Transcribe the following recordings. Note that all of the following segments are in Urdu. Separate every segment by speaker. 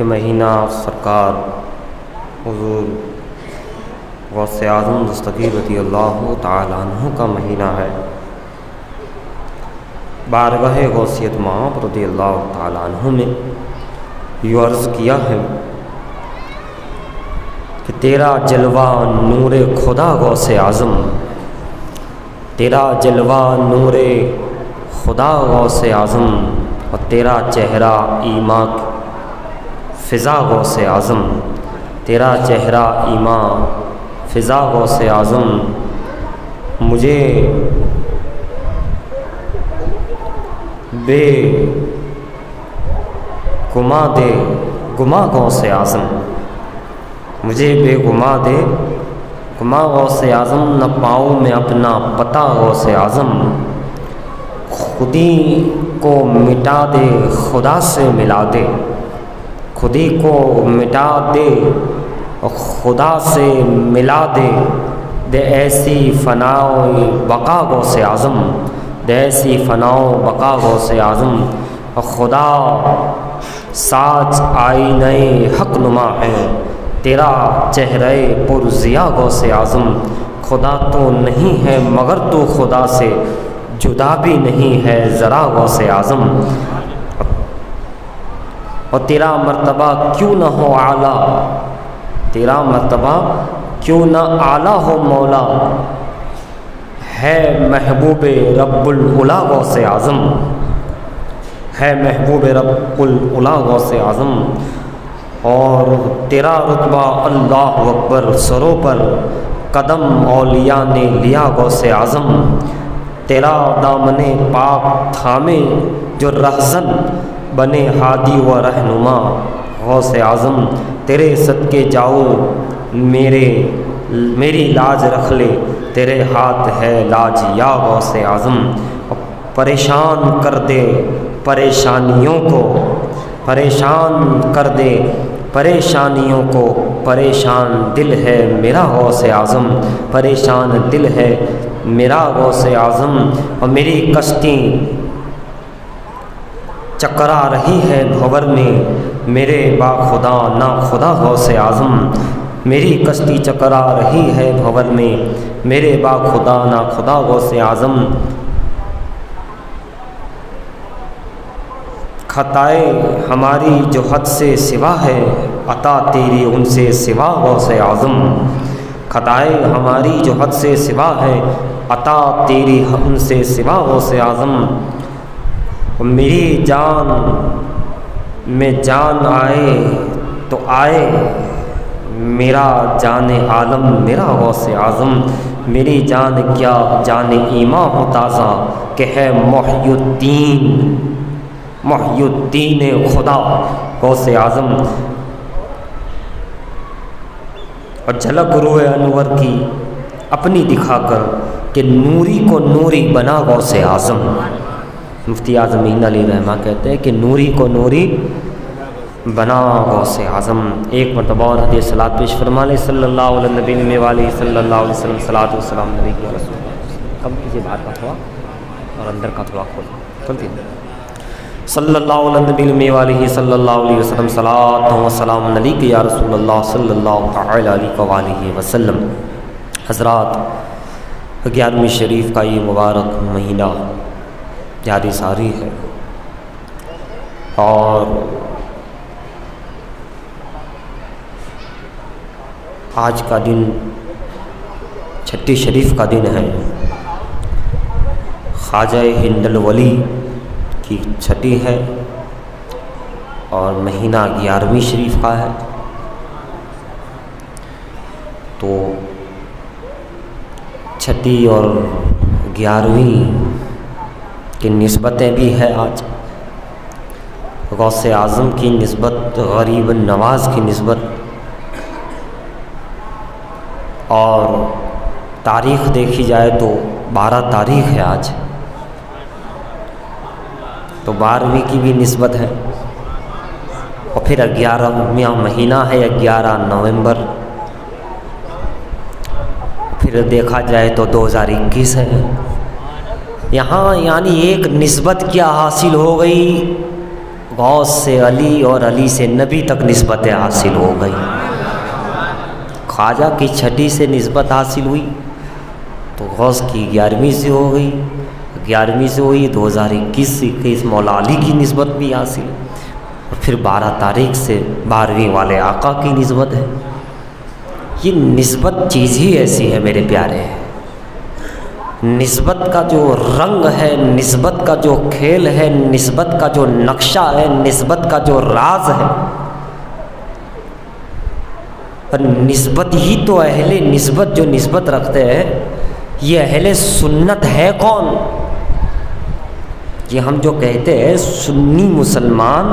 Speaker 1: یہ مہینہ سرکار حضور غوث اعظم دستگیر رضی اللہ تعالیٰ عنہ کا مہینہ ہے۔ بارگاہ غوثیت مآب رضی اللہ تعالیٰ عنہ نے یہ عرض کیا ہے کہ تیرا جلوہ نور خدا غوث اعظم، تیرا جلوہ نور خدا غوث اعظم اور تیرا چہرہ ایمان فضا غوث اعظم، تیرا چہرہ ایمان فضا غوث اعظم مجھے بے گما دے گما غوث اعظم، مجھے بے گما دے گما غوث اعظم، نہ پاؤں میں اپنا پتہ غوث اعظم، خودی کو مٹا دے خدا سے ملا دے، خودی کو مٹا دے اور خدا سے ملا دے، دے ایسی فنا و بقا غوث اعظم، دے ایسی فنا و بقا غوث اعظم، اور خدا ساج آئینہ حق نما ہے تیرا چہرہ پر ضیا غوث اعظم، خدا تو نہیں ہے مگر تو خدا سے جدا بھی نہیں ہے ذرا غوث اعظم، اور تیرا مرتبہ کیوں نہ ہو اعلیٰ، تیرا مرتبہ کیوں نہ اعلیٰ ہو مولا، ہے محبوب رب العلا غوث اعظم، ہے محبوب رب العلا غوث اعظم، اور تیرا رتبہ اللہ اکبر سروں پر قدم اولیاء نے لیا غوث اعظم، تیرا دامن پاک تھامے جو رہزن بنے ہادی و رہنما غوث اعظم، تیرے صدقے جاؤ میری لاج رکھ لے، تیرے ہاتھ ہے لاج یا غوث اعظم، پریشان کر دے پریشانیوں کو، پریشان کر دے پریشانیوں کو، پریشان دل ہے میرا غوث اعظم، پریشان دل ہے میرا غوث اعظم، اور میری کشتی چکرا رہی ہے بھور میں میرے با خدا نا خدا غوث اعظم، میری کشتی چکرا رہی ہے بھور میں میرے با خدا نا خدا غوث اعظم، خطائے ہماری جو حد سے سوا ہے عطا تیری ان سے سوا غوث اعظم، خطائے ہماری جو حد سے سوا ہے عطا تیری ان سے سوا غوث اعظم، میری جان میں جان آئے تو آئے میرا جان عالم میرا غوث اعظم، میری جان کیا جان ایمان ہو تازہ کہ ہے محی الدین، محی الدین خدا غوث اعظم، اور جھلک روئے انور کی اپنی دکھا کر کہ نوری کو نوری بنا غوث اعظم، مفتی اعظم علی رحمہ کہتے ہیں کہ نوری کو نوری بنا غوث اعظم۔ ایک مرتبہ اور حدیث صلاۃ پیش فرما لے، صلی اللہ علیہ نبی والہ صلی اللہ علیہ وسلم، صلاۃ و سلام نبی کی رسول اللہ، کم کیجیے باہر کا تھوڑا اور اندر کا تھوڑا کھولتے ہیں، صلی اللہ علیہ نبی والہ صلی اللہ علیہ وسلم، صلاۃ و سلام نبی کی یا رسول اللہ صلی اللہ تعالی علیہ وآلہ وسلم۔ حضرات، 11ویں شریف کا یہ مبارک مہینہ جاری ساری ہے، اور آج کا دن چھٹی شریف کا دن ہے، خواجہ ہند الولی کی چھٹی ہے، اور مہینہ 11ویں شریف کا ہے، تو چھٹی اور 11ویں کی نسبتیں بھی ہے آج، غوث اعظم کی نسبت، غریب نواز کی نسبت، اور تاریخ دیکھی جائے تو 12 تاریخ ہے آج، تو 12ویں کی بھی نسبت ہے، اور پھر 11واں مہینہ ہے 11 نومبر، پھر دیکھا جائے تو 2021 ہے، یہاں یعنی ایک نسبت کیا حاصل ہو گئی غوث سے علی اور علی سے نبی تک نسبتیں حاصل ہو گئی. خواجہ کی چھٹی سے نسبت حاصل ہوئی تو غوث کی 11ویں سے ہو گئی، 11ویں سے ہوئی 2021 مولا علی کی نسبت بھی حاصل، اور پھر 12 تاریخ سے 12ویں والے آقا کی نسبت ہے. یہ نسبت چیز ہی ایسی ہے میرے پیارے. نسبت کا جو رنگ ہے، نسبت کا جو کھیل ہے، نسبت کا جو نقشہ ہے، نسبت کا جو راز ہے، اور نسبت ہی تو اہل نسبت جو نسبت رکھتے ہیں، یہ اہل سنت ہے کون؟ یہ ہم جو کہتے ہیں سنی مسلمان،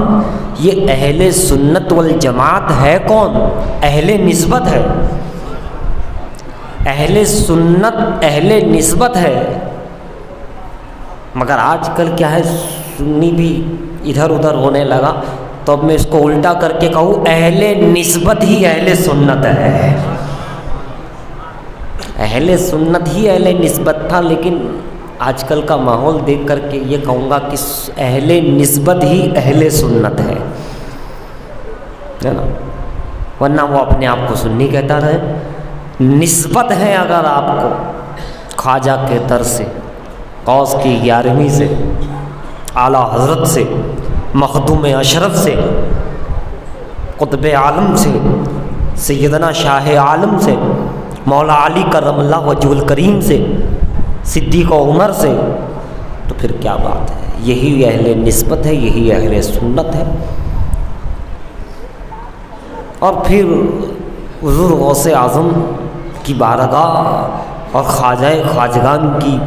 Speaker 1: یہ اہل سنت والجماعت ہے کون؟ اہل نسبت ہے. اہل سنت اہل نسبت ہے. مگر آج کل کیا ہے، سنی بھی ادھر ادھر ہونے لگا، تو اب میں اس کو الٹا کر کے کہوں اہل نسبت ہی اہل سنت ہے. اہل سنت ہی اہل نسبت تھا، لیکن آج کل کا ماحول دیکھ کر کے یہ کہوں گا کہ اہل نسبت ہی اہل سنت ہے نا، ورنہ وہ اپنے آپ کو سنی کہتا رہے. نسبت ہے اگر آپ کو خواجہ کے در سے، غوث کی 11ویں سے، اعلیٰ حضرت سے، مخدوم اشرف سے، قطب عالم سے، سیدنا شاہ عالم سے، مولا علی کرم اللہ وجہ الکریم سے، صدیق و عمر سے، تو پھر کیا بات ہے. یہی اہل نسبت ہے، یہی اہل سنت ہے. اور پھر حضور غوث اعظم کی بارگاہ اور خواجہ خواجگان کی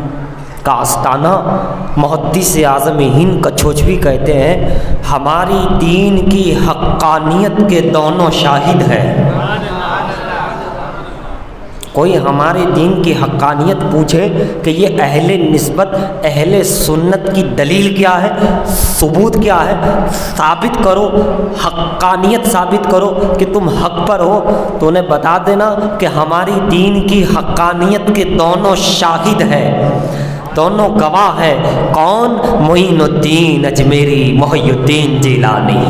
Speaker 1: کا آستانہ محدث اعظم ہند کچھوچوی کہتے ہیں ہماری دین کی حقانیت کے دونوں شاہد ہیں. کوئی ہمارے دین کی حقانیت پوچھے کہ یہ اہل نسبت اہل سنت کی دلیل کیا ہے، ثبوت کیا ہے، ثابت کرو، حقانیت ثابت کرو کہ تم حق پر ہو، تو انہیں بتا دینا کہ ہماری دین کی حقانیت کے دونوں شاہد ہیں، دونوں گواہ ہیں. کون؟ معین الدین اجمیری، محی الدین جیلانی.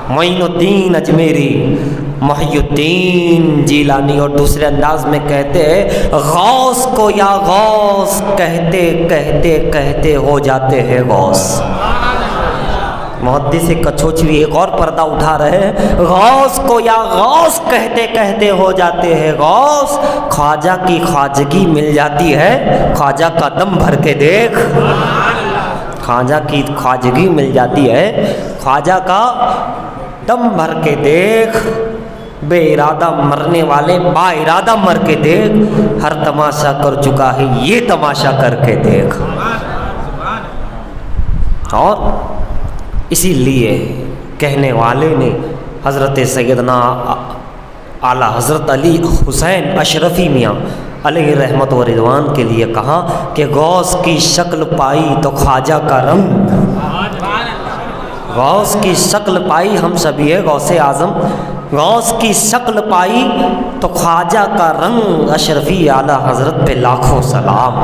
Speaker 1: معین الدین اجمیری، محی الدین جیلانی. اور دوسرے انداز میں کہتے ہیں غوث کو یا غوث کہتے کہتے کہتے ہو جاتے ہیں غوث. محدث کچھوچوی ایک اور پردہ اٹھا رہے ہیں، غوث کو یا غوث کہتے کہتے ہو جاتے ہیں غوث. خواجہ کی خواجگی مل جاتی ہے، خواجہ کا دم بھر کے دیکھ. خواجہ کی خواجگی مل جاتی ہے، خواجہ کا دم بھر کے دیکھ. بے ارادہ مرنے والے با ارادہ مر کے دیکھ. ہر تماشا کر چکا ہے، یہ تماشا کر کے دیکھ. اور اسی لیے کہنے والے نے حضرت سیدنا اعلیٰ حضرت علی حسین اشرفی میاں علیہ رحمت و رضوان کے لیے کہا کہ غوث کی شکل پائی تو خواجہ کا رنگ. غوث کی شکل پائی، ہم سبھی ہے غوث اعظم. غوث کی شکل پائی تو خواجہ کا رنگ. اشرفی اعلیٰ حضرت پہ لاکھوں سلام.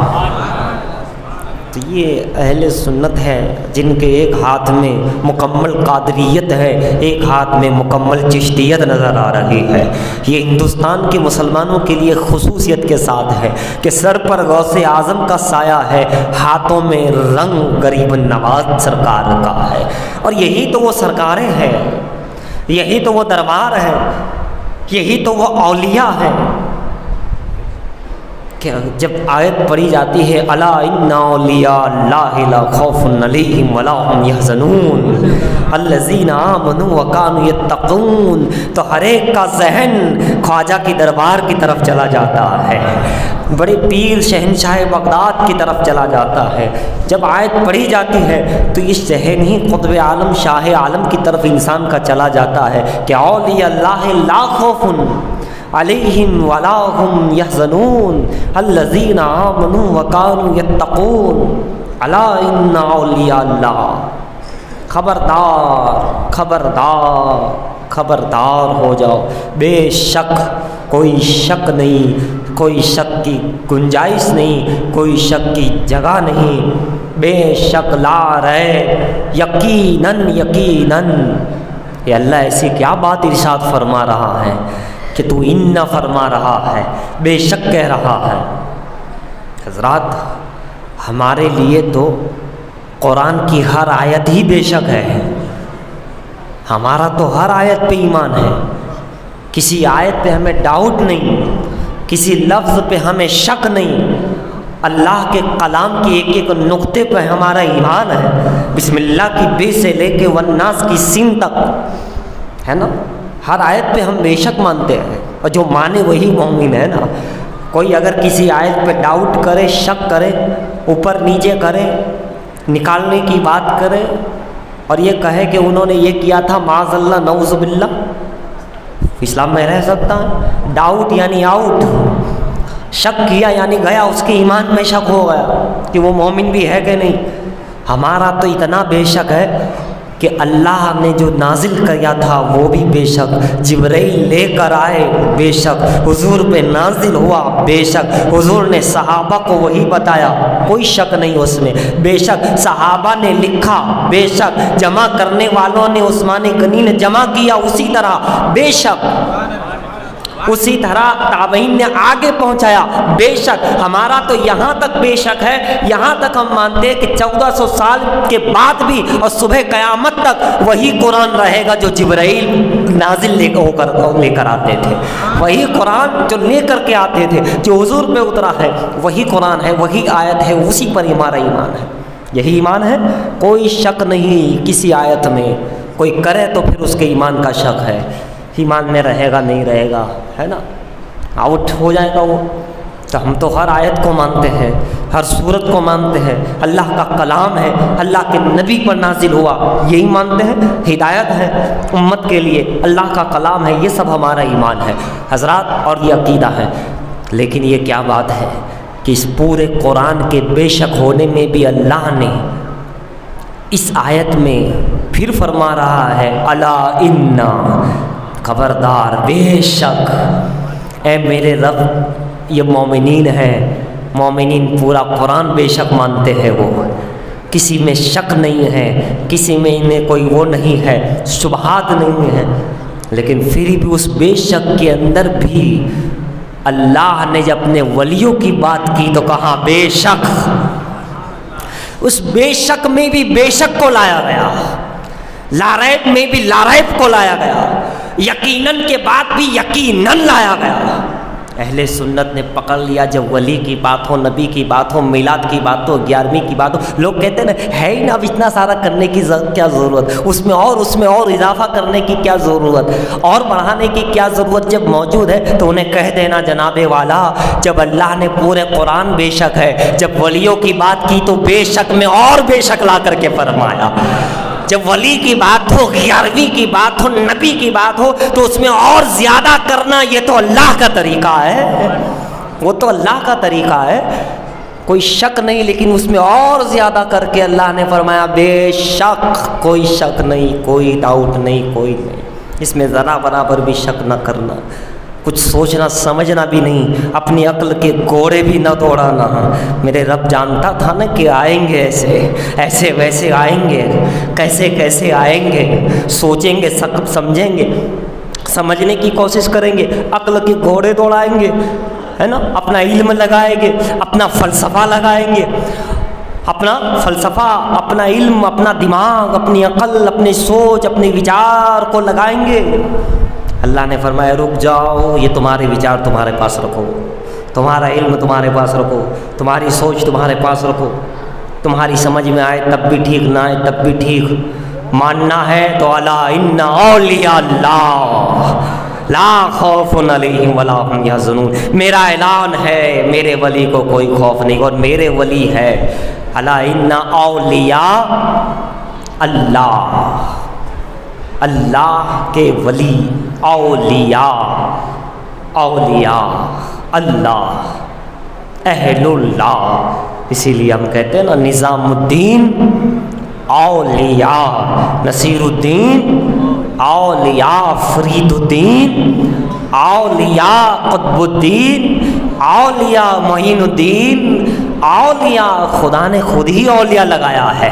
Speaker 1: تو یہ اہل سنت ہے جن کے ایک ہاتھ میں مکمل قادریت ہے، ایک ہاتھ میں مکمل چشتیت نظر آ رہی ہے. یہ ہندوستان کے مسلمانوں کے لیے خصوصیت کے ساتھ ہے کہ سر پر غوث اعظم کا سایہ ہے، ہاتھوں میں رنگ غریب نواز سرکار کا ہے. اور یہی تو وہ سرکاریں ہیں، یہی تو وہ دربار ہے، یہی تو وہ اولیاء ہیں کہ جب آیت پڑھی جاتی ہے الا ان اولیاء اللہ لا خوف علیہم ولا هم یحزنون الذین آمنوا وکانوا یتقون، تو ہر ایک کا ذہن خواجہ کی دربار کی طرف چلا جاتا ہے، بڑے پیر شہنشاہ بغداد کی طرف چلا جاتا ہے. جب آیت پڑھی جاتی ہے تو یہ ذہن ہی قطب عالم شاہ عالم کی طرف انسان کا چلا جاتا ہے کہ اولیاء اللہ لا خوف علیہم ولا هم یحزنون الذین آمنوا وکانوا یتقون الا ان اولیاء اللہ. خبردار خبردار خبردار ہو جاؤ، بے شک کوئی شک نہیں، کوئی شک کی گنجائش نہیں، کوئی شک کی جگہ نہیں بے شک لا ریب یقیناً یقیناً. یہ اللہ ایسی کیا بات ارشاد فرما رہا ہے کہ تو ان فرما رہا ہے، بے شک کہہ رہا ہے. حضرات ہمارے لیے تو قرآن کی ہر آیت ہی بے شک ہے. ہمارا تو ہر آیت پہ ایمان ہے، کسی آیت پہ ہمیں ڈاؤٹ نہیں، کسی لفظ پہ ہمیں شک نہیں. اللہ کے کلام کی ایک ایک نقطے پہ ہمارا ایمان ہے. بسم اللہ کی بے سے لے کے والناس کی سین تک ہے نا، ہر آیت پہ ہم بے شک مانتے ہیں، اور جو مانے وہی مومن ہے نا. کوئی اگر کسی آیت پہ ڈاؤٹ کرے، شک کرے، اوپر نیچے کرے، نکالنے کی بات کرے اور یہ کہے کہ انہوں نے یہ کیا تھا، معاذ اللہ نعوذ باللہ، اسلام میں رہ سکتا ہے؟ ڈاؤٹ یعنی آؤٹ، شک کیا یعنی گیا، اس کے ایمان میں شک ہو گیا کہ وہ مومن بھی ہے کہ نہیں. ہمارا تو اتنا بے شک ہے کہ اللہ نے جو نازل کیا تھا وہ بھی بے شک، جبرائیل لے کر آئے بے شک، حضور پہ نازل ہوا بے شک، حضور نے صحابہ کو وہی بتایا کوئی شک نہیں اس میں، بے شک صحابہ نے لکھا بے شک، جمع کرنے والوں نے عثمان غنی نے جمع کیا اسی طرح بے شک، اسی طرح تابعین نے آگے پہنچایا بے شک. ہمارا تو یہاں تک بے شک ہے، یہاں تک ہم مانتے ہیں کہ 1400 سال کے بعد بھی اور صبح قیامت تک وہی قرآن رہے گا جو جبرائیل نازل لے کر آتے تھے، وہی قرآن جو لے کر کے آتے تھے، جو حضور پہ اترا ہے وہی قرآن ہے، وہی آیت ہے، اسی پر ہمارا ایمان ہے. یہی ایمان ہے، کوئی شک نہیں کسی آیت میں. کوئی کرے تو پھر اس کے ایمان کا شک ہے، ایمان میں رہے گا نہیں رہے گا، ہے نا، آؤٹ ہو جائے گا وہ. تو ہم تو ہر آیت کو مانتے ہیں، ہر صورت کو مانتے ہیں، اللہ کا کلام ہے، اللہ کے نبی پر نازل ہوا یہی مانتے ہیں، ہدایت ہے امت کے لیے، اللہ کا کلام ہے، یہ سب ہمارا ایمان ہے حضرات، اور یہ عقیدہ ہے. لیکن یہ کیا بات ہے کہ اس پورے قرآن کے بے شک ہونے میں بھی اللہ نے اس آیت میں پھر فرما رہا ہے الا ان، خبردار بے شک، اے میرے رب یہ مومنین ہیں، مومنین پورا قرآن بے شک مانتے ہیں، وہ کسی میں شک نہیں ہے، کسی میں انہیں کوئی وہ نہیں ہے، شبہات نہیں ہے. لیکن پھر بھی اس بے شک کے اندر بھی اللہ نے جب اپنے ولیوں کی بات کی تو کہا بے شک. اس بے شک میں بھی بے شک کو لایا گیا، لا ریب میں بھی لا ریب کو لایا گیا، یقیناً کے بعد بھی یقیناً لایا گیا. اہل سنت نے پکڑ لیا جب ولی کی بات ہو، نبی کی بات ہو، میلاد کی بات ہو، 11ویں کی بات ہو، لوگ کہتے ہیں نا ہے ہی نا، اب اتنا سارا کرنے کی کیا ضرورت، اس میں اور اضافہ کرنے کی کیا ضرورت، اور بڑھانے کی کیا ضرورت، جب موجود ہے تو انہیں کہہ دینا جناب والا، جب اللہ نے پورے قرآن بے شک ہے، جب ولیوں کی بات کی تو بے شک میں اور بے شک لا کر کے فرمایا. جب ولی کی بات ہو، 11ویں کی بات ہو، نبی کی بات ہو تو اس میں اور زیادہ کرنا یہ تو اللہ کا طریقہ ہے، وہ تو اللہ کا طریقہ ہے، کوئی شک نہیں. لیکن اس میں اور زیادہ کر کے اللہ نے فرمایا بے شک، کوئی شک نہیں، کوئی ڈاؤٹ نہیں، کوئی نہیں، اس میں ذرا برابر بھی شک نہ کرنا، کچھ سوچنا سمجھنا بھی نہیں، اپنی عقل کے گھوڑے بھی نہ دوڑانا. میرے رب جانتا تھا نا کہ آئیں گے ایسے ویسے آئیں گے، کیسے آئیں گے، سوچیں گے، سمجھیں گے، سمجھنے کی کوشش کریں گے، عقل کے گھوڑے دوڑائیں گے، ہے نا، اپنا علم لگائیں گے، اپنا فلسفہ لگائیں گے، اپنا فلسفہ، اپنا علم، اپنا دماغ، اپنی عقل، اپنی سوچ، اپنے وچار کو لگائیں گے. اللہ نے فرمایا رک جاؤ، یہ تمہارے وچار تمہارے پاس رکھو، تمہارا علم تمہارے پاس رکھو، تمہاری سوچ تمہارے پاس رکھو، تمہاری سمجھ میں آئے تب بھی ٹھیک، نہ آئے تب بھی ٹھیک. ماننا ہے تو الا ان اولیاء اللہ لا خوف علیہم ولا هم یحزنون، میرا اعلان ہے میرے ولی کو کوئی خوف نہیں، اور میرے ولی ہے الا ان اولیاء اللہ، اللہ کے ولی، اولیاء اللہ، اہل اللہ. اسی لیے ہم کہتے ہیں نا نظام الدین اولیاء، نصیر الدین اولیاء، فرید الدین اولیاء، قطب الدین اولیاء، معین الدین اولیاء خدا نے خود ہی اولیاء لگایا ہے.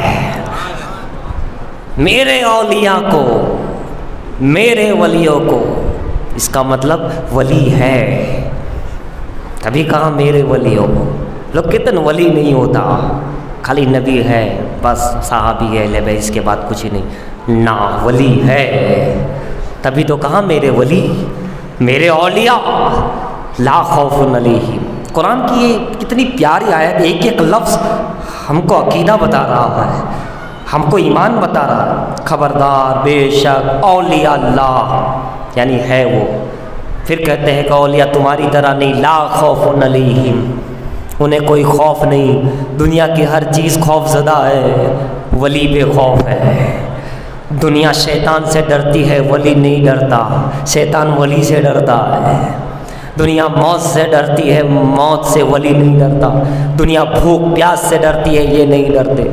Speaker 1: میرے اولیاء کو، میرے ولیوں کو، اس کا مطلب ولی ہے. کبھی کہا میرے ولیوں کو. لوگ کتنے ولی نہیں ہوتا، خالی نبی ہے بس، صحابی ہے لے بھائی، اس کے بعد کچھ ہی نہیں. نا، ولی ہے. تبھی تو کہا میرے ولی، میرے اولیاء لا خوف علیہم. قرآن کی یہ کتنی پیاری آیت، ایک ایک لفظ ہم کو عقیدہ بتا رہا ہے، ہم کو ایمان بتا رہا ہے. خبردار، بے شک اولیاء اللہ یعنی ہے وہ. پھر کہتے ہیں کہ اولیاء تمہاری طرح نہیں، لا خوف علیہم، انہیں کوئی خوف نہیں. دنیا کی ہر چیز خوف زدہ ہے، ولی بے خوف ہے. دنیا شیطان سے ڈرتی ہے، ولی نہیں ڈرتا. شیطان ولی سے ڈرتا ہے. دنیا موت سے ڈرتی ہے، موت سے ولی نہیں ڈرتا. دنیا بھوک پیاس سے ڈرتی ہے، یہ نہیں ڈرتے.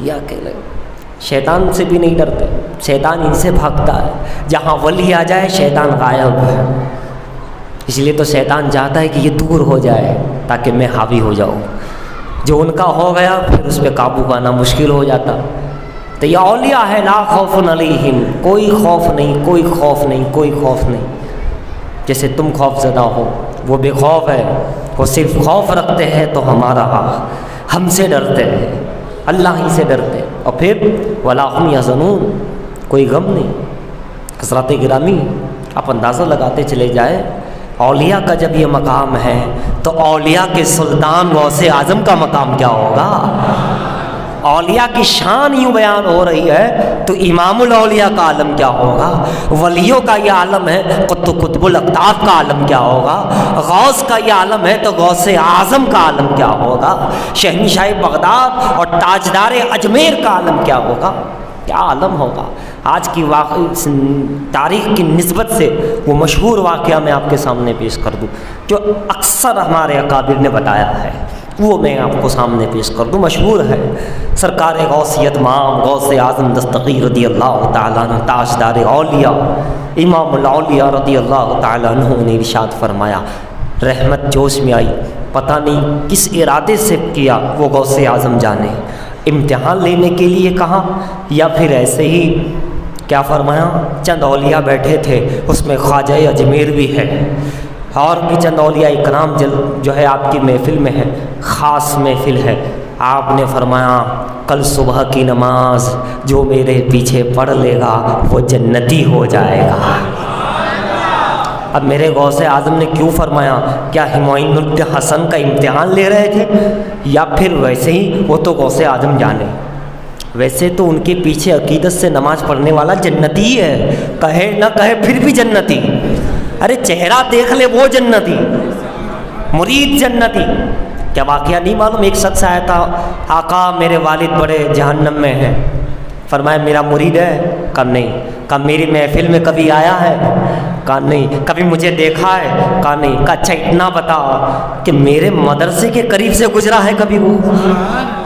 Speaker 1: یا اکیلے شیطان سے بھی نہیں ڈرتے، شیطان ان سے بھاگتا ہے. جہاں ولی آ جائے شیطان غائب ہے. اس لیے تو شیطان چاہتا ہے کہ یہ دور ہو جائے تاکہ میں حاوی ہو جاؤں. جو ان کا ہو گیا پھر اس پہ قابو پانا مشکل ہو جاتا. تو یہ اولیاء ہے لا خوف علیہم، کوئی خوف نہیں، کوئی خوف نہیں، کوئی خوف نہیں. جیسے تم خوف زدہ ہو، وہ بے خوف ہے. وہ صرف خوف رکھتے ہیں تو ہمارا ہم سے ڈرتے ہیں، اللہ ہی سے ڈرتے. اور پھر ولا هم يحزنون، کوئی غم نہیں. حضرات گرامی، آپ اندازہ لگاتے چلے جائے اولیاء کا جب یہ مقام ہے تو اولیاء کے سلطان غوث اعظم کا مقام کیا ہوگا. اولیاء کی شان یوں بیان ہو رہی ہے تو امام الاولیاء کا عالم کیا ہوگا. ولیوں کا یہ عالم ہے، قطب الاقطاب کا عالم کیا ہوگا. غوث کا یہ عالم ہے تو غوث اعظم کا عالم کیا ہوگا. شہنشاہ بغداد اور تاجدار اجمیر کا عالم کیا ہوگا. کیا عالم ہوگا. آج کی تاریخ کی نسبت سے وہ مشہور واقعہ میں آپ کے سامنے پیش کر دوں جو اکثر ہمارے اکابر نے بتایا ہے، وہ میں آپ کو سامنے پیش کر دوں. مشہور ہے. سرکار غوثیت مام غوث اعظم دستگیر رضی اللہ تعالیٰ عنہ، تاجدار اولیاء، امام الاولیاء رضی اللہ تعالیٰ عنہ نے ارشاد فرمایا، رحمت جوش میں آئی، پتہ نہیں کس ارادے سے کیا وہ غوث اعظم جانے. امتحان لینے کے لیے کہا یا پھر ایسے ہی کیا فرمایا. چند اولیاء بیٹھے تھے، اس میں خواجہ اجمیر بھی ہے اور بھی چند اولیاء اکرام جو ہے آپ کی محفل میں ہے، خاص محفل ہے. آپ نے فرمایا کل صبح کی نماز جو میرے پیچھے پڑھ لے گا وہ جنتی ہو جائے گا. اب میرے غوث اعظم نے کیوں فرمایا؟ کیا ہمایون الحسن کا امتحان لے رہے تھے یا پھر ویسے ہی وہ تو غوث اعظم جانے. ویسے تو ان کے پیچھے عقیدت سے نماز پڑھنے والا جنتی ہی ہے، کہے نہ کہے پھر بھی جنتی. ارے چہرہ دیکھ لے وہ جنتی، مرید جنتی. کیا واقعہ نہیں معلوم؟ ایک شخص آیا تھا، آقا میرے والد بڑے جہنم میں ہیں. فرمایا میرا مرید ہے؟ کہا نہیں. کہا میری محفل میں کبھی آیا ہے؟ کہا نہیں. کبھی مجھے دیکھا ہے؟ کہا نہیں. کہا اچھا اتنا بتا کہ میرے مدرسے کے قریب سے گزرا ہے کبھی؟ وہ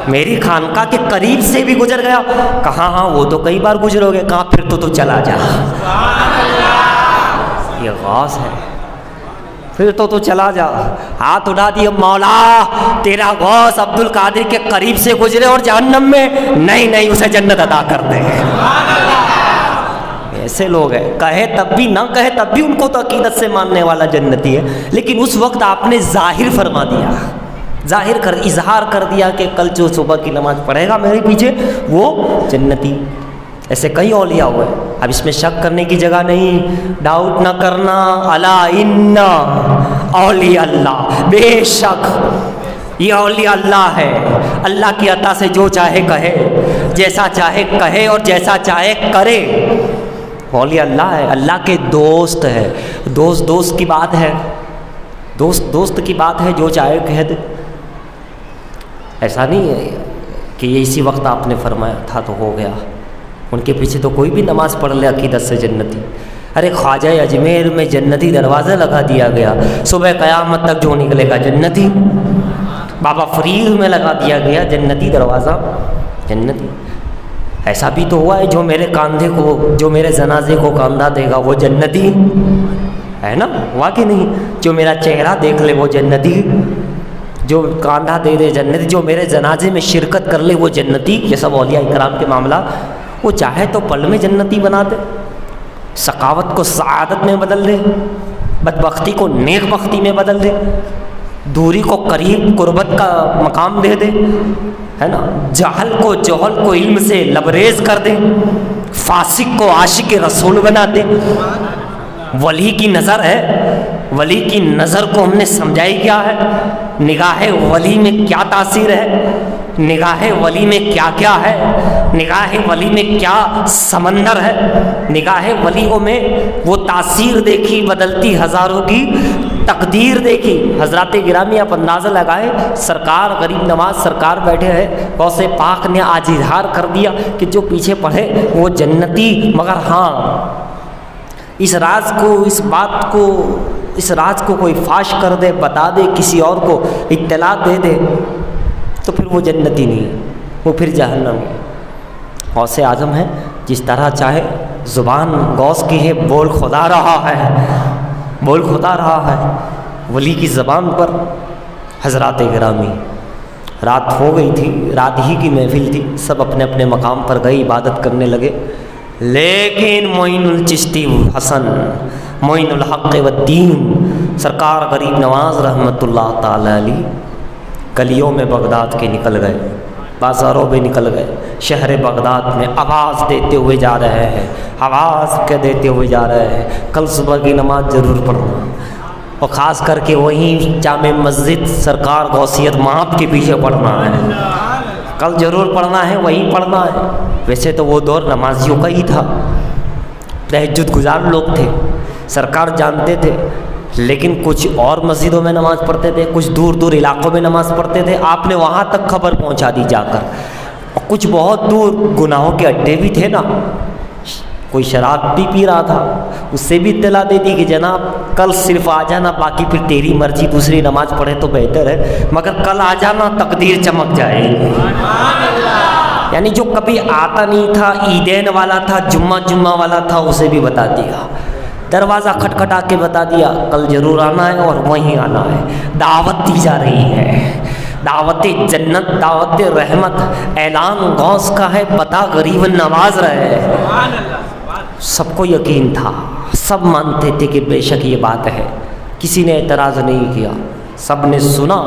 Speaker 1: میری خانقاہ کے قریب سے بھی گزر گیا؟ کہا ہاں وہ تو کئی بار گزرو گے. کہا پھر تو چلا جا. یہ غوث ہے، پھر تو چلا جا. ہاتھ اٹھا دیا، مولا تیرا غوث عبد القادر کے قریب سے گزرے اور جہنم میں نہیں اسے جنت عطا کر دے. ایسے لوگ ہیں، کہے تب بھی نہ کہے تب بھی ان کو تو عقیدت سے ماننے والا جنتی ہے. لیکن اس وقت آپ نے ظاہر فرما دیا، اظہار کر دیا کہ کل جو صبح کی نماز پڑھے گا میرے پیچھے وہ جنتی. ایسے کئی اولیاء ہوئے. اب اس میں شک کرنے کی جگہ نہیں، ڈاؤٹ نہ کرنا. الا ان اولیاء اللہ، بے شک یہ اولیاء اللہ ہے. اللہ کی عطا سے جو چاہے کہے، جیسا چاہے کہے اور جیسا چاہے کرے. اولیاء اللہ ہے، اللہ کے دوست ہے. دوست کی بات ہے، دوست کی بات ہے، جو چاہے کہہ دے. ایسا نہیں ہے کہ یہ اسی وقت آپ نے فرمایا تھا تو ہو گیا. ان کے پیچھے تو کوئی بھی نماز پڑھ لے عقیدت سے جنتی. ارے خواجہ اجمیر میں جنتی دروازہ لگا دیا گیا، صبح قیامت تک جو نکلے گا جنتی. بابا فرید میں لگا دیا گیا جنتی دروازہ، جنتی. ایسا بھی تو ہوا ہے جو میرے کاندھے کو، جو میرے جنازے کو کاندھا دے گا وہ جنتی ہے نا، ہوا کہ نہیں؟ جو میرا چہرہ دیکھ لے وہ جنتی. جو کاندھا دے دے جنتی، جو میرے جنازے میں شرکت کر لے وہ جنتی۔ یہ سب اولیاء کرام کے معاملات، وہ چاہے تو پل میں جنتی بنا دے، سخاوت کو سعادت میں بدل دے، بدبختی کو نیک بختی میں بدل دے، دوری کو قریب قربت کا مقام دے دے، ہے نا، جہل کو علم سے لبریز کر دے، فاسق کو عاشق رسول بنا دے۔ ولی کی نظر ہے، ولی کی نظر کو ہم نے سمجھائی کیا ہے، نگاہ ولی میں کیا تاثیر ہے، نگاہ ولی میں کیا کیا ہے، نگاہ ولی میں کیا سمندر ہے، نگاہ ولیوں میں وہ تاثیر دیکھی بدلتی ہزاروں کی تقدیر دیکھی۔ حضرات گرامی آپ اندازہ لگائے، سرکار غریب نواز سرکار بیٹھے ہیں، غوث پاک نے آج اظہار کر دیا کہ جو پیچھے پڑھے وہ جنتی، مگر ہاں اس راز کو، اس بات کو، اس راز کو کوئی فاش کر دے، بتا دے، کسی اور کو اطلاع دے دے تو پھر وہ جنتی نہیں ہے، وہ پھر جہنم ہے۔ غوث اعظم ہے، جس طرح چاہے زبان غوث کی ہے، بول خدا رہا ہے، بول خدا رہا ہے ولی کی زبان پر۔ حضرات گرامی رات ہو گئی تھی، رات ہی کی محفل تھی، سب اپنے اپنے مقام پر گئے، عبادت کرنے لگے، لیکن معین الچشتی حسن، معین الحق والدین سرکار غریب نواز رحمۃ اللہ تعالی علیہ گلیوں میں بغداد کے نکل گئے، بازاروں میں نکل گئے، شہر بغداد میں آواز دیتے ہوئے جا رہے ہیں، آواز کے دیتے ہوئے جا رہے ہیں، کل صبح کی نماز ضرور پڑھنا، اور خاص کر کے وہیں جامع مسجد سرکار غوثیت مآب کے پیچھے پڑھنا ہے، کل ضرور پڑھنا ہے، وہیں پڑھنا ہے۔ ویسے تو وہ دور نمازیوں کا ہی تھا، تہجد گزار لوگ تھے، سرکار جانتے تھے، لیکن کچھ اور مسجدوں میں نماز پڑھتے تھے، کچھ دور دور علاقوں میں نماز پڑھتے تھے، آپ نے وہاں تک خبر پہنچا دی جا کر، اور کچھ بہت دور گناہوں کے اڈے بھی تھے نا، کوئی شراب بھی پی رہا تھا، اس سے بھی اطلاع دے دی کہ جناب کل صرف آ جانا، باقی پھر تیری مرضی، دوسری نماز پڑھے تو بہتر ہے، مگر کل آ جانا، تقدیر چمک جائے گی۔ یعنی جو کبھی آتا نہیں تھا، عیدین والا تھا، جمعہ والا تھا، اسے بھی بتا دیا، دروازہ کھٹکھٹا کے بتا دیا کل ضرور آنا ہے اور وہیں آنا ہے۔ دعوت دی جا رہی ہے، دعوت جنت، دعوت رحمت، اعلان غوث کا ہے، پتہ غریب نواز رہے ہیں۔ سب کو یقین تھا، سب مانتے تھے کہ بے شک یہ بات ہے، کسی نے اعتراض نہیں کیا، سب نے سنا۔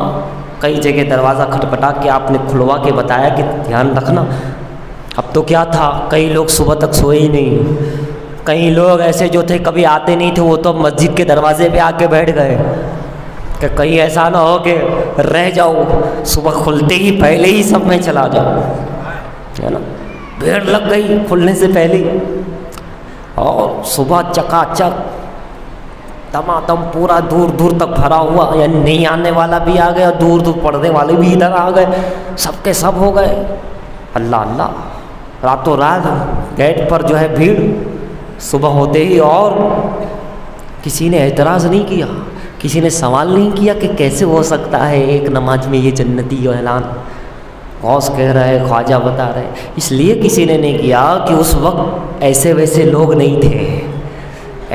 Speaker 1: کئی جگہ دروازہ کھٹکھٹا کے آپ نے کھلوا کے بتایا کہ دھیان رکھنا۔ اب تو کیا تھا، کئی لوگ صبح تک سوئے ہی نہیں، کئی لوگ ایسے جو تھے کبھی آتے نہیں تھے، وہ تو مسجد کے دروازے پہ آ کے بیٹھ گئے کہ کہیں ایسا نہ ہو کہ رہ جاؤ، صبح کھلتے ہی پہلے ہی سب میں چلا جاؤ، ہے نا، بھیڑ لگ گئی کھلنے سے پہلے، اور صبح چکا چک دمادم پورا دور دور تک بھرا ہوا، یعنی نہیں آنے والا بھی آ گیا، دور دور پڑھنے والے بھی ادھر آ گئے، سب کے سب ہو گئے۔ اللہ اللہ، راتوں رات گیٹ پر جو ہے بھیڑ، صبح ہوتے ہی، اور کسی نے اعتراض نہیں کیا، کسی نے سوال نہیں کیا کہ کیسے ہو سکتا ہے ایک نماز میں یہ جنتی اعلان، غوث کہہ رہے، خواجہ بتا رہے، اس لیے کسی نے نہیں کیا کہ اس وقت ایسے ویسے لوگ نہیں تھے،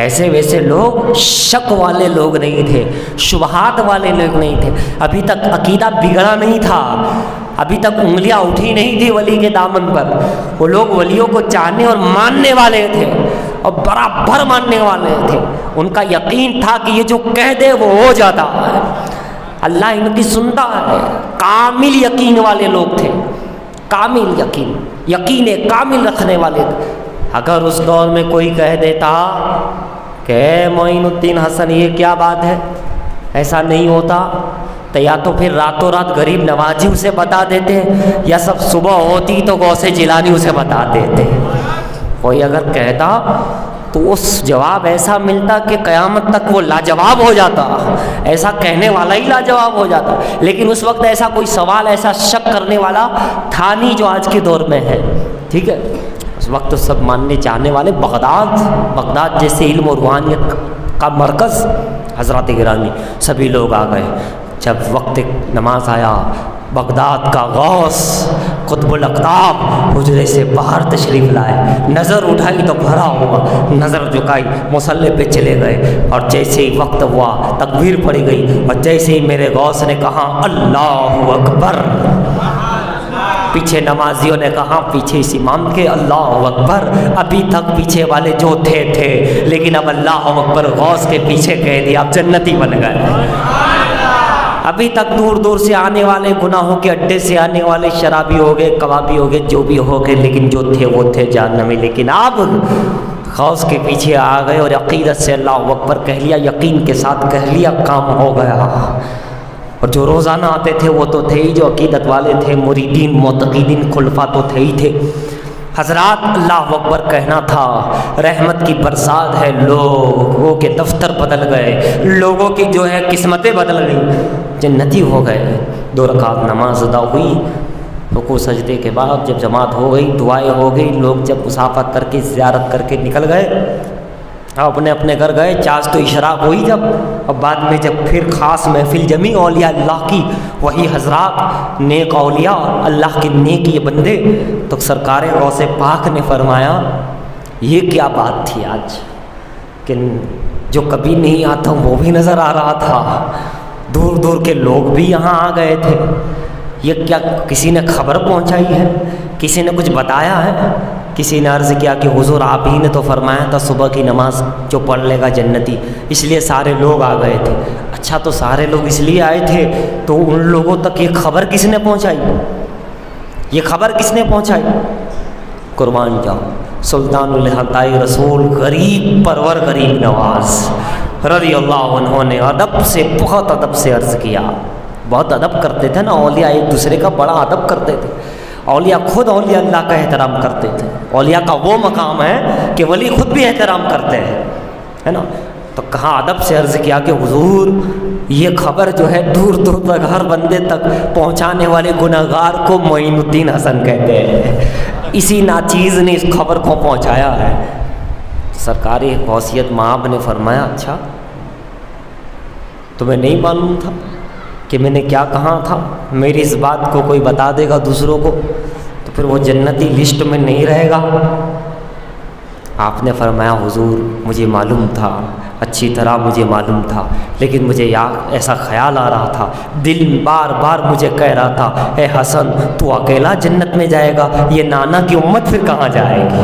Speaker 1: ایسے ویسے لوگ، شک والے لوگ نہیں تھے، شبہات والے لوگ نہیں تھے، ابھی تک عقیدہ بگڑا نہیں تھا، ابھی تک انگلیاں اٹھی نہیں تھی ولی کے دامن پر، وہ لوگ ولیوں کو چاہنے اور ماننے والے تھے، اور برابر ماننے والے تھے، ان کا یقین تھا کہ یہ جو کہہ دے وہ ہو جاتا ہے، اللہ ان کی سنتا ہے، کامل یقین والے لوگ تھے، کامل یقین، یقین کامل رکھنے والے تھے۔ اگر اس دور میں کوئی کہہ دیتا کہ معین الدین حسن یہ کیا بات ہے، ایسا نہیں ہوتا، تو یا تو پھر راتوں رات غریب نوازی اسے بتا دیتے، یا سب صبح ہوتی تو غوث جیلانی اسے بتا دیتے۔ کوئی اگر کہتا تو اس جواب ایسا ملتا کہ قیامت تک وہ لاجواب ہو جاتا، ایسا کہنے والا ہی لاجواب ہو جاتا، لیکن اس وقت ایسا کوئی سوال، ایسا شک کرنے والا تھا نہیں جو آج کے دور میں ہے، ٹھیک ہے۔ اس وقت تو سب ماننے چاہنے والے، بغداد جیسے علم و روحانیت کا مرکز، حضرات گرامی سبھی لوگ آ گئے۔ جب وقت نماز آیا، بغداد کا غوث قطب الاقطاب حجرے سے باہر تشریف لائے، نظر اٹھائی تو بھرا ہوا، نظر جھکائی مصلی پہ چلے گئے، اور جیسے ہی وقت ہوا تکبیر پڑی گئی، اور جیسے ہی میرے غوث نے کہا اللہ اکبر، پیچھے نمازیوں نے کہا پیچھے اس امام کے اللہ اکبر، ابھی تک پیچھے والے جو تھے لیکن اب اللہ اکبر غوث کے پیچھے کہہ دیا، اب جنتی بن گئے۔ ابھی تک دور دور سے آنے والے، گناہوں کے اڈے سے آنے والے، شرابی ہو گئے، کبابی ہو گئے، جو بھی ہو گئے، لیکن جو تھے وہ تھے جہنمی، لیکن اب غوث کے پیچھے آ گئے اور عقیدت سے اللہ اکبر کہہ لیا، یقین کے ساتھ کہہ لیا، کام ہو گیا۔ اور جو روزانہ آتے تھے وہ تو تھے ہی، جو عقیدت والے تھے، مریدین معتقدین خلفاء تو تھے ہی تھے۔ حضرات اللہ اکبر کہنا تھا، رحمت کی برسات ہے، لوگوں کے دفتر بدل گئے، لوگوں کی جو ہے قسمتیں بدل گئی، جنتی ہو گئے۔ 2 رکعت نماز ادا ہوئی، رکوع سجدے کے بعد جب جماعت ہو گئی، دعائیں ہو گئی، لوگ جب مسافت کر کے زیارت کر کے نکل گئے، اپنے اپنے گھر گئے، چاش تو اشراق ہوئی جب، اور بعد میں جب پھر خاص محفل جمی اولیاء اللہ کی، وہی حضرات نیک اولیاء اللہ کے نیک یہ بندے، تو سرکار غوث پاک نے فرمایا یہ کیا بات تھی آج کہ جو کبھی نہیں آتا وہ بھی نظر آ رہا تھا، دور دور کے لوگ بھی یہاں آ گئے تھے، یہ کیا کسی نے خبر پہنچائی ہے، کسی نے کچھ بتایا ہے؟ کسی نے عرض کیا کہ حضور آپ ہی نے تو فرمایا تھا صبح کی نماز جو پڑھ لے گا جنتی، اس لیے سارے لوگ آ گئے تھے۔ اچھا تو سارے لوگ اس لیے آئے تھے، تو ان لوگوں تک یہ خبر کس نے پہنچائی؟ یہ خبر کس نے پہنچائی؟ قربان جاؤ سلطان الحطائی رسول غریب پرور غریب نواز رضی اللہ عنہ نے ادب سے، بہت ادب سے عرض کیا، بہت ادب کرتے تھے نا اولیاء، ایک دوسرے کا بڑا ادب کرتے تھے، اولیاء خود اولیاء اللہ کا احترام کرتے تھے، اولیاء کا وہ مقام ہے کہ ولی خود بھی احترام کرتے ہیں، ہے نا؟ تو کہاں ادب سے عرض کیا کہ حضور یہ خبر جو ہے دور دور تک ہر بندے تک پہنچانے والے گناہگار کو معین الدین حسن کہتے ہیں، اسی ناچیز نے اس خبر کو پہنچایا ہے۔ سرکار غوثیت مآب نے فرمایا اچھا تمہیں نہیں معلوم تھا کہ میں نے کیا کہا تھا؟ میری اس بات کو کوئی بتا دے گا دوسروں کو تو پھر وہ جنتی لسٹ میں نہیں رہے گا۔ آپ نے فرمایا حضور مجھے معلوم تھا، اچھی طرح مجھے معلوم تھا، لیکن مجھے ایسا خیال آ رہا تھا، دل بار بار مجھے کہہ رہا تھا اے حسن تو اکیلا جنت میں جائے گا، یہ نانا کی امت پھر کہاں جائے گی؟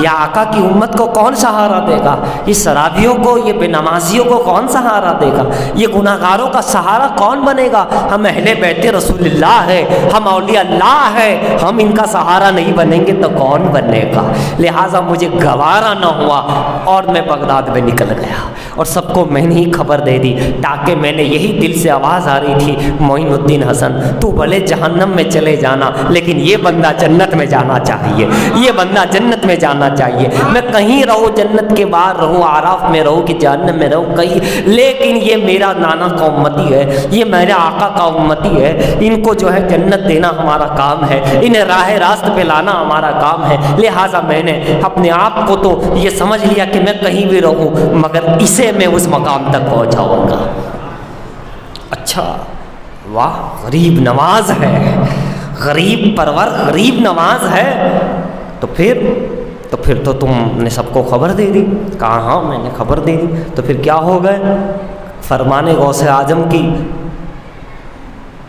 Speaker 1: یا آقا کی امت کو کون سہارا دے گا؟ یہ شرابیوں کو، یہ بے نمازیوں کو کون سہارا دے گا؟ یہ گناہگاروں کا سہارا کون بنے گا؟ ہم اہل بیت رسول اللہ ہے، ہم اولیاء اللہ ہے، ہم ان کا سہارا نہیں بنیں گے تو کون بنے گا؟ لہٰذا مجھے گوارا نہ ہوا اور میں بغداد میں نکل گیا اور سب کو میں نے ہی خبر دے دی، تاکہ میں نے یہی دل سے آواز آ رہی تھی معین الدین حسن تو بھلے جہنم میں چلے جانا لیکن یہ بندہ جنت میں جانا چاہیے، یہ بندہ جنت میں جانا چاہیے، میں کہیں رہوں جنت کے باہر رہوں، آراف میں رہوں کہ جہنم میں رہوں کہیں، لیکن یہ میرا نانا کا امتی ہے، یہ میرے آقا کا امتی ہے، ان کو جو ہے جنت دینا ہمارا کام ہے، انہیں راہ راست پہ لانا ہمارا کام ہے، لہٰذا میں نے اپنے آپ کو تو یہ سمجھ لیا کہ میں کہیں بھی رہوں مگر اسے میں اس مقام تک پہنچاؤں گا۔ اچھا واہ غریب نواز ہے، غریب پرور غریب نواز ہے، تو پھر تو تم نے سب کو خبر دے دی؟ کہا ہاں میں نے خبر دے دی۔ تو پھر کیا ہو گئے؟ فرمان غوث اعظم کی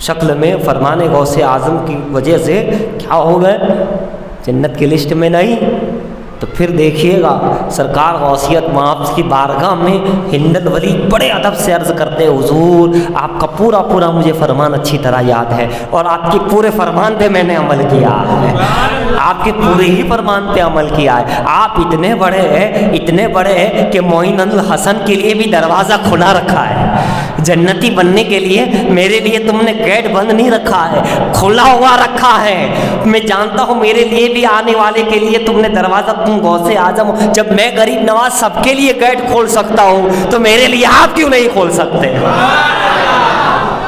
Speaker 1: شکل میں، فرمان غوث اعظم کی وجہ سے کیا ہو گئے؟ جنت کی لسٹ میں نہیں۔ تو پھر دیکھیے گا سرکار غوثیت مآب کی بارگاہ میں ہندل ولی بڑے ادب سے عرض کرتے حضور آپ کا پورا مجھے فرمان اچھی طرح یاد ہے اور آپ کے پورے فرمان پہ میں نے عمل کیا ہے، آپ کے پورے ہی فرمان پہ عمل کیا ہے، آپ اتنے بڑے ہیں کہ معین الحسن کے لیے بھی دروازہ کھلا رکھا ہے، جنتی بننے کے لیے میرے لیے تم نے گیٹ بند نہیں رکھا ہے، کھلا ہوا رکھا ہے، میں جانتا ہوں میرے لیے بھی آنے والے کے لیے تم نے دروازہ، تم غوث اعظم ہو، جب میں غریب نواز سب کے لیے گیٹ کھول سکتا ہوں تو میرے لیے آپ کیوں نہیں کھول سکتے؟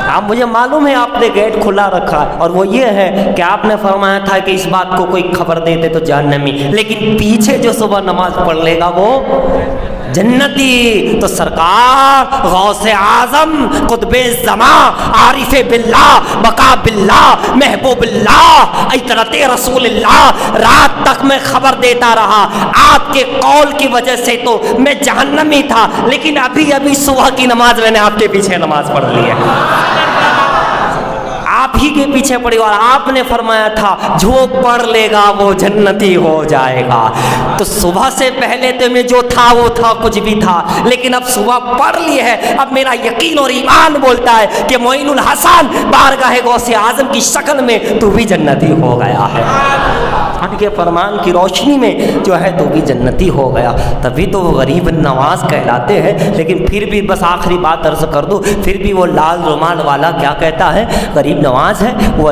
Speaker 1: آپ مجھے معلوم ہے آپ نے گیٹ کھلا رکھا ہے، اور وہ یہ ہے کہ آپ نے فرمایا تھا کہ اس بات کو کوئی خبر دیتے تو جہنمی، لیکن پیچھے جو صبح نماز پڑھ لے گا وہ جنتی تو سرکار غوث اعظم قطب زمان عارف باللہ بقا باللہ محبوب اللہ عطرت رسول اللہ رات تک میں خبر دیتا رہا. آپ کے قول کی وجہ سے تو میں جہنمی تھا، لیکن ابھی ابھی صبح کی نماز میں نے آپ کے پیچھے نماز پڑھ لی ہے، آپ ہی کے پیچھے پڑی، اور آپ نے فرمایا تھا جو پڑھ لے گا وہ جنتی ہو جائے گا. تو صبح سے پہلے تو میں جو تھا وہ تھا، کچھ بھی تھا، لیکن اب صبح پڑھ لی ہے. اب میرا یقین اور ایمان بولتا ہے کہ معین الحسن بارگاہ غوث اعظم کی شکل میں تو بھی جنتی ہو گیا ہے، ان کے فرمان کی روشنی میں جو ہے تو بھی جنتی ہو گیا. تبھی تو وہ غریب نواز کہلاتے ہیں. لیکن پھر بھی بس آخری بات عرض کر دوں، پھر بھی وہ لال رومال والا کیا کہتا ہے، غریب نواز ہے وہ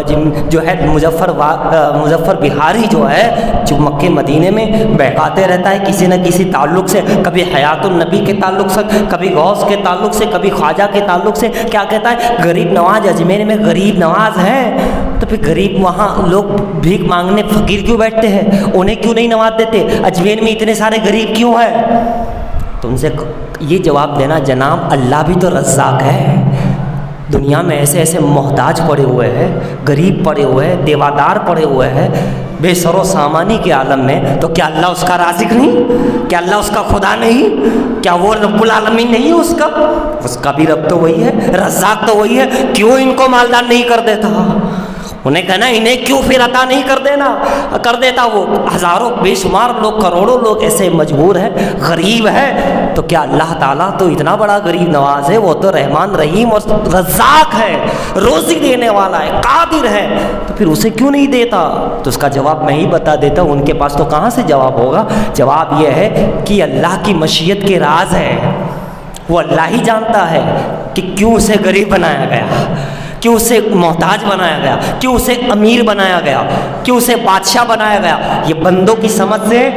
Speaker 1: جو ہے مظفر بہاری جو ہے، جو مکے مدینے میں بہکاتے رہتا ہے کسی نہ کسی تعلق سے، کبھی حیات النبی کے تعلق سے، کبھی غوث کے تعلق سے، کبھی خواجہ کے تعلق سے. کیا کہتا ہے، غریب نواز اجمیر میں غریب نواز ہے، تو پھر غریب وہاں لوگ بھیک مانگنے فقیر کیوں بیٹھتے ہیں، انہیں کیوں نہیں نواز دیتے، اجمیر میں اتنے سارے غریب کیوں ہیں؟ تو ان سے یہ جواب دینا، جناب اللہ بھی تو رزاق ہے. دنیا میں ایسے ایسے محتاج پڑے ہوئے ہیں، غریب پڑے ہوئے ہیں، دیوادار پڑے ہوئے ہیں بے سر و سامانی کے عالم میں. تو کیا اللہ اس کا رازق نہیں؟ کیا اللہ اس کا خدا نہیں؟ کیا وہ رب العالمین نہیں ہے اس کا بھی رب تو وہی ہے، رزاق تو وہی ہے. کیوں ان کو مالدار نہیں کر دیتا؟ انہیں کہنا انہیں کیوں پھر عطا نہیں کر دیتا؟ وہ ہزاروں بے شمار لوگ، کروڑوں لوگ ایسے مجبور ہیں، غریب ہے. تو کیا اللہ تعالیٰ تو اتنا بڑا غریب نواز ہے؟ وہ تو رحمان رحیم اور رزاق ہے، روزی دینے والا ہے، قادر ہے. تو پھر اسے کیوں نہیں دیتا؟ تو اس کا جواب میں ہی بتا دیتا ہوں، ان کے پاس تو کہاں سے جواب ہوگا. جواب یہ ہے کہ اللہ کی مشیت کے راز ہے، وہ اللہ ہی جانتا ہے کہ کیوں اسے غریب بنایا گیا، کیوں اسے محتاج بنایا گیا، کیوں اسے امیر بنایا گیا، کیوں اسے بادشاہ بنایا گیا. یہ بندوں کی سمجھ سے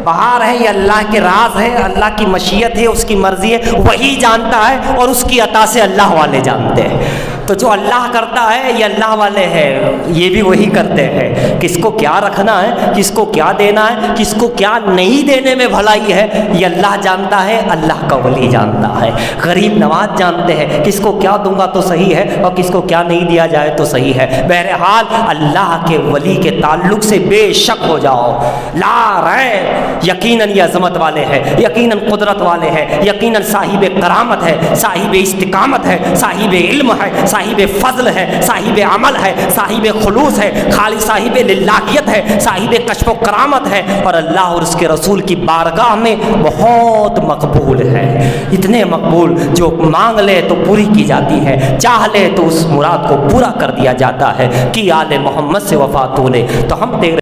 Speaker 1: باہر ہے، یہ اللہ کے راز ہے، اللہ کی مشیت ہے، اس کی مرضی ہے، وہی جانتا ہے، اور اس کی عطا سے اللہ والے جانتے ہیں. تو جو اللہ کرتا ہے یہ اللہ والے ہیں، یہ بھی وہی کرتے ہیں. کس کو کیا رکھنا ہے، کس کو کیا دینا ہے، کس کو کیا نہیں دینے میں بھلائی ہے، یہ اللہ جانتا ہے، اللہ کا ولی جانتا ہے. غریب نواز جانتے ہیں کس کو کیا دوں گا تو صحیح ہے، اور کس کو کیا نہیں دیا جائے تو صحیح ہے. بہرحال اللہ کے ولی کے تعلق سے بے شک ہو جاؤ، لا ریب، یقیناً یہ عظمت والے ہیں، یقیناً قدرت والے ہیں، یقیناً صاحب کرامت ہے، صاحب استقامت ہے، صاحب علم ہے، صاحب فضل ہے، صاحب عمل ہے، صاحب خلوص ہے، خالی صاحب للہیت ہے، صاحب کشف و کرامت ہے، اور اللہ اور اس کے رسول کی بارگاہ میں بہت مقبول ہے. اتنے مقبول جو مانگ لے تو پوری کی جاتی ہے، چاہ لے تو اس مراد کو پورا کر دیا جاتا ہے. کہ آل محمد سے وفا تو نے، تو ہم تیرے